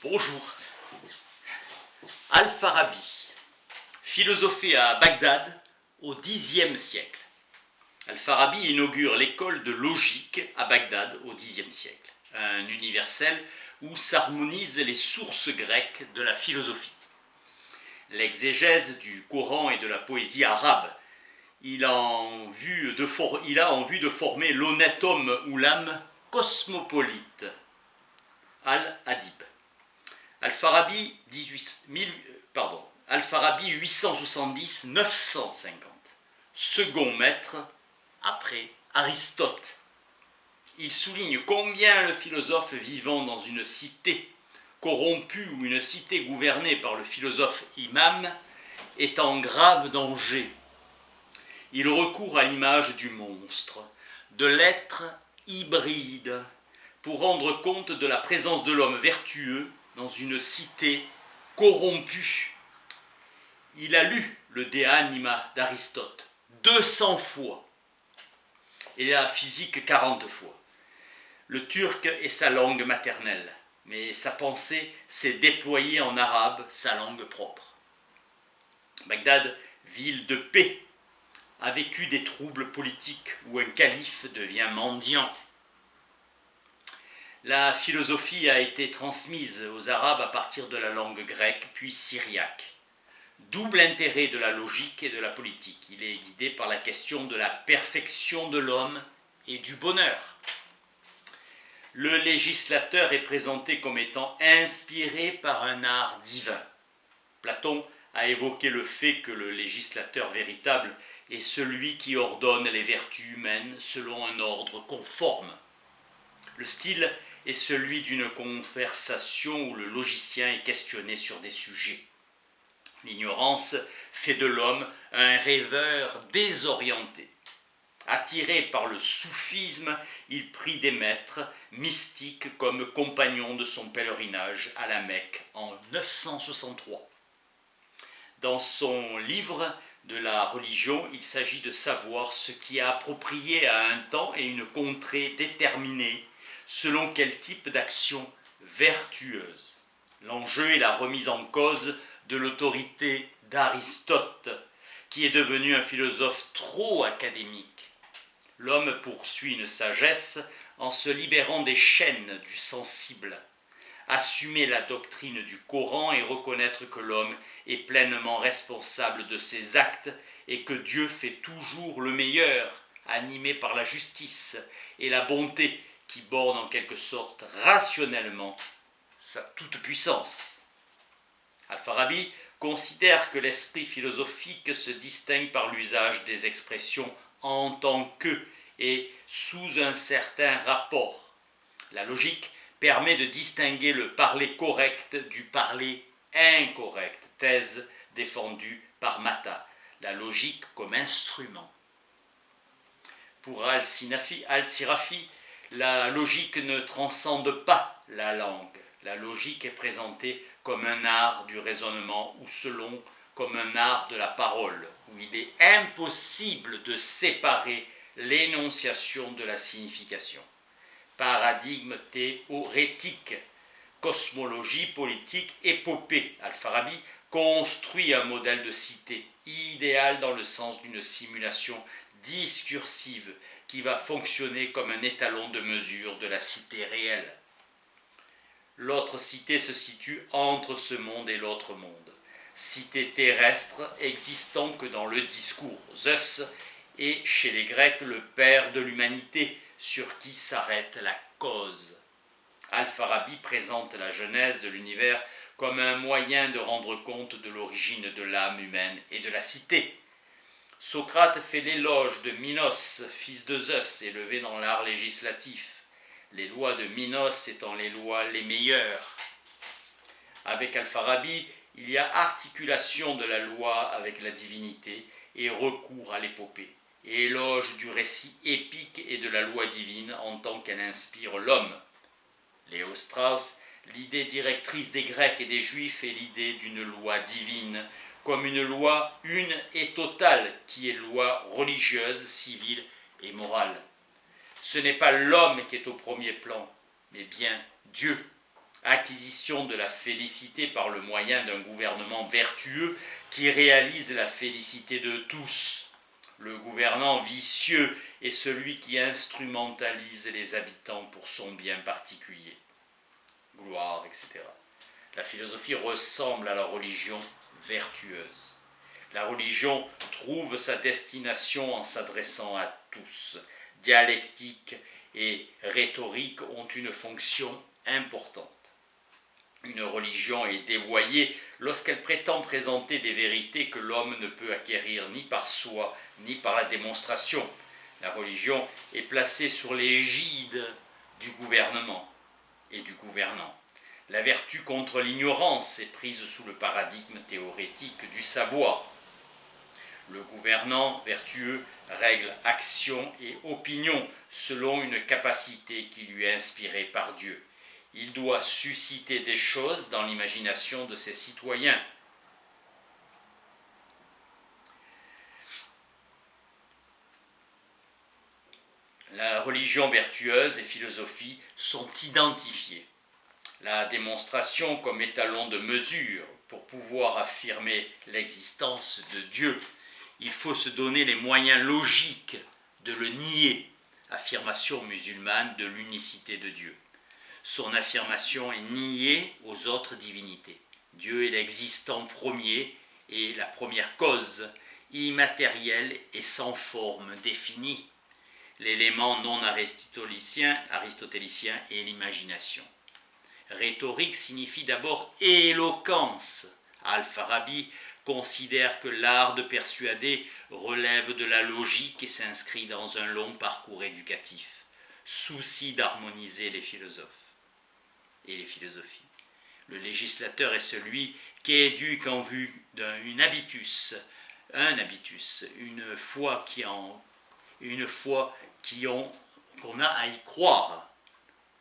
Bonjour. Al-Farabi, philosophé à Bagdad au Xe siècle. Al-Farabi inaugure l'école de logique à Bagdad au Xe siècle, un universel où s'harmonisent les sources grecques de la philosophie. L'exégèse du Coran et de la poésie arabe, il a en vue de former l'honnête homme ou l'âme cosmopolite, Al-Adib. Al-Farabi 870-950, second maître après Aristote. Il souligne combien le philosophe vivant dans une cité corrompue ou une cité gouvernée par le philosophe imam est en grave danger. Il recourt à l'image du monstre, de l'être hybride, pour rendre compte de la présence de l'homme vertueux dans une cité corrompue. Il a lu le De Anima d'Aristote 200 fois et la physique 40 fois. Le turc est sa langue maternelle, mais sa pensée s'est déployée en arabe, sa langue propre. Bagdad, ville de paix, a vécu des troubles politiques où un calife devient mendiant. La philosophie a été transmise aux Arabes à partir de la langue grecque, puis syriaque. Double intérêt de la logique et de la politique. Il est guidé par la question de la perfection de l'homme et du bonheur. Le législateur est présenté comme étant inspiré par un art divin. Platon a évoqué le fait que le législateur véritable est celui qui ordonne les vertus humaines selon un ordre conforme. Le style est celui d'une conversation où le logicien est questionné sur des sujets. L'ignorance fait de l'homme un rêveur désorienté. Attiré par le soufisme, il prit des maîtres mystiques comme compagnons de son pèlerinage à la Mecque en 963. Dans son livre de la religion, il s'agit de savoir ce qui est approprié à un temps et une contrée déterminée, selon quel type d'action vertueuse. L'enjeu est la remise en cause de l'autorité d'Aristote, qui est devenu un philosophe trop académique. L'homme poursuit une sagesse en se libérant des chaînes du sensible. Assumer la doctrine du Coran et reconnaître que l'homme est pleinement responsable de ses actes et que Dieu fait toujours le meilleur, animé par la justice et la bonté qui borne en quelque sorte rationnellement sa toute-puissance. Al-Farabi considère que l'esprit philosophique se distingue par l'usage des expressions en tant que et sous un certain rapport. La logique permet de distinguer le parler correct du parler incorrect, thèse défendue par Mata, la logique comme instrument. Pour Al-Sirafi, la logique ne transcende pas la langue. La logique est présentée comme un art du raisonnement ou selon comme un art de la parole, où il est impossible de séparer l'énonciation de la signification. Paradigme théorétique, cosmologie politique, épopée. Al-Farabi construit un modèle de cité idéal dans le sens d'une simulation discursive qui va fonctionner comme un étalon de mesure de la cité réelle. L'autre cité se situe entre ce monde et l'autre monde. Cité terrestre existant que dans le discours. Zeus est chez les Grecs le père de l'humanité sur qui s'arrête la cause. Al-Farabi présente la genèse de l'univers comme un moyen de rendre compte de l'origine de l'âme humaine et de la cité. Socrate fait l'éloge de Minos, fils de Zeus, élevé dans l'art législatif, les lois de Minos étant les lois les meilleures. Avec Al-Farabi, il y a articulation de la loi avec la divinité et recours à l'épopée, et éloge du récit épique et de la loi divine en tant qu'elle inspire l'homme. Léo Strauss, l'idée directrice des Grecs et des Juifs est l'idée d'une loi divine, comme une loi une et totale, qui est loi religieuse, civile et morale. Ce n'est pas l'homme qui est au premier plan, mais bien Dieu. acquisition de la félicité par le moyen d'un gouvernement vertueux qui réalise la félicité de tous. Le gouvernant vicieux est celui qui instrumentalise les habitants pour son bien particulier. Gloire, etc. La philosophie ressemble à la religion vertueuse. La religion trouve sa destination en s'adressant à tous. Dialectique et rhétorique ont une fonction importante. Une religion est dévoyée lorsqu'elle prétend présenter des vérités que l'homme ne peut acquérir ni par soi, ni par la démonstration. La religion est placée sur l'égide du gouvernement et du gouvernant. La vertu contre l'ignorance est prise sous le paradigme théorétique du savoir. Le gouvernant vertueux règle action et opinion selon une capacité qui lui est inspirée par Dieu. Il doit susciter des choses dans l'imagination de ses citoyens. La religion vertueuse et philosophie sont identifiées. La démonstration comme étalon de mesure pour pouvoir affirmer l'existence de Dieu, il faut se donner les moyens logiques de le nier, affirmation musulmane de l'unicité de Dieu. Son affirmation est niée aux autres divinités. Dieu est l'existant premier et la première cause, immatérielle et sans forme définie. L'élément non aristotélicien est l'imagination. Rhétorique signifie d'abord éloquence. Al-Farabi considère que l'art de persuader relève de la logique et s'inscrit dans un long parcours éducatif. Souci d'harmoniser les philosophes et les philosophies. Le législateur est celui qui éduque en vue d'un habitus, une foi qu'on a à y croire.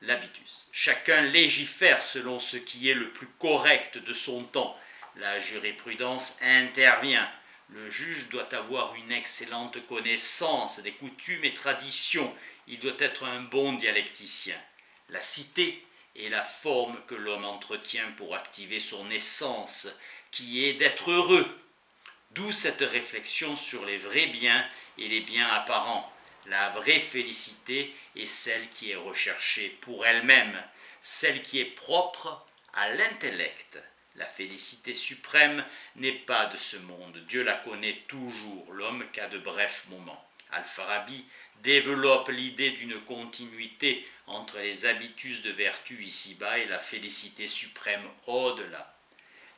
L'habitus. Chacun légifère selon ce qui est le plus correct de son temps. La jurisprudence intervient. Le juge doit avoir une excellente connaissance des coutumes et traditions. Il doit être un bon dialecticien. La cité est la forme que l'homme entretient pour activer son essence, qui est d'être heureux. D'où cette réflexion sur les vrais biens et les biens apparents. La vraie félicité est celle qui est recherchée pour elle-même, celle qui est propre à l'intellect. La félicité suprême n'est pas de ce monde. Dieu la connaît toujours, l'homme qu'à de brefs moments. Al-Farabi développe l'idée d'une continuité entre les habitus de vertu ici-bas et la félicité suprême au-delà.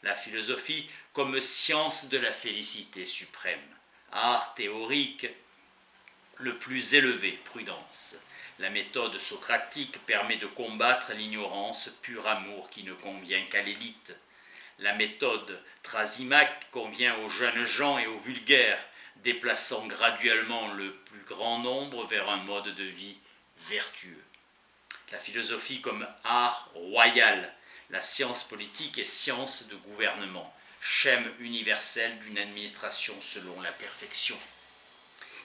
La philosophie comme science de la félicité suprême. Art théorique le plus élevé, prudence. La méthode socratique permet de combattre l'ignorance, pur amour qui ne convient qu'à l'élite. La méthode Trasimaque convient aux jeunes gens et aux vulgaires, déplaçant graduellement le plus grand nombre vers un mode de vie vertueux. La philosophie comme art royal, la science politique est science de gouvernement, schème universel d'une administration selon la perfection.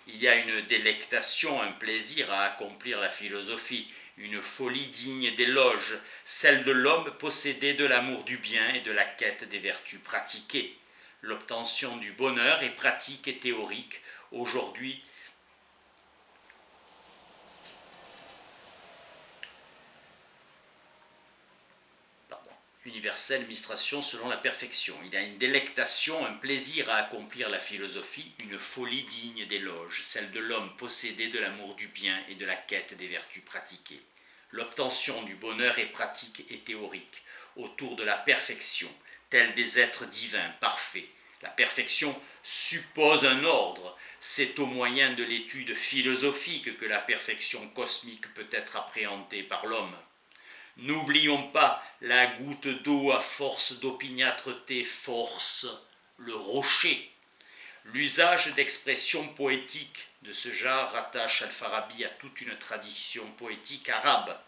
Il y a une délectation, un plaisir à accomplir la philosophie, une folie digne d'éloge, celle de l'homme possédé de l'amour du bien et de la quête des vertus pratiquées. L'obtention du bonheur est pratique et théorique. Aujourd'hui, universelle administration selon la perfection. Il y a une délectation, un plaisir à accomplir la philosophie, une folie digne d'éloge, celle de l'homme possédé de l'amour du bien et de la quête des vertus pratiquées. L'obtention du bonheur est pratique et théorique, autour de la perfection, tels des êtres divins, parfaits. La perfection suppose un ordre. C'est au moyen de l'étude philosophique que la perfection cosmique peut être appréhendée par l'homme. N'oublions pas, la goutte d'eau à force d'opiniâtreté force le rocher. L'usage d'expressions poétiques de ce genre rattache Al-Farabi à toute une tradition poétique arabe.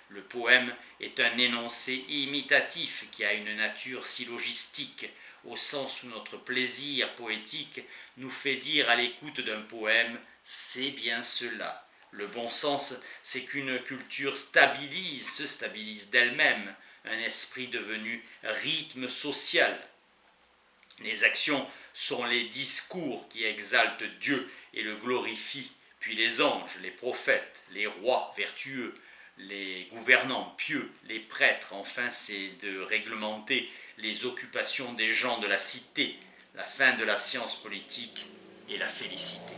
Le poème est un énoncé imitatif qui a une nature syllogistique, au sens où notre plaisir poétique nous fait dire à l'écoute d'un poème « c'est bien cela ». Le bon sens, c'est qu'une culture se stabilise d'elle-même. un esprit devenu rythme social. Les actions sont les discours qui exaltent Dieu et le glorifient, puis les anges, les prophètes, les rois vertueux, les gouvernants pieux, les prêtres. Enfin, c'est de réglementer les occupations des gens de la cité, la fin de la science politique et la félicité.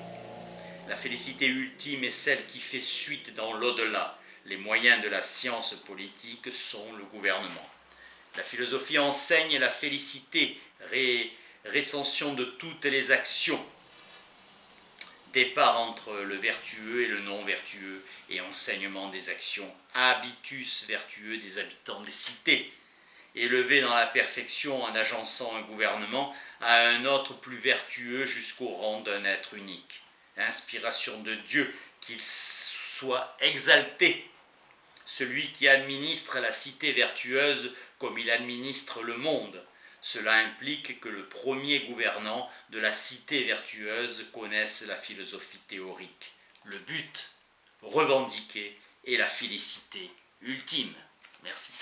La félicité ultime est celle qui fait suite dans l'au-delà. Les moyens de la science politique sont le gouvernement. La philosophie enseigne la félicité, recension de toutes les actions, départ entre le vertueux et le non vertueux, et enseignement des actions, habitus vertueux des habitants des cités, élevé dans la perfection en agençant un gouvernement à un autre plus vertueux jusqu'au rang d'un être unique. Inspiration de Dieu, qu'il soit exalté, celui qui administre la cité vertueuse comme il administre le monde. Cela implique que le premier gouvernant de la cité vertueuse connaisse la philosophie théorique. Le but revendiqué est la félicité ultime. Merci.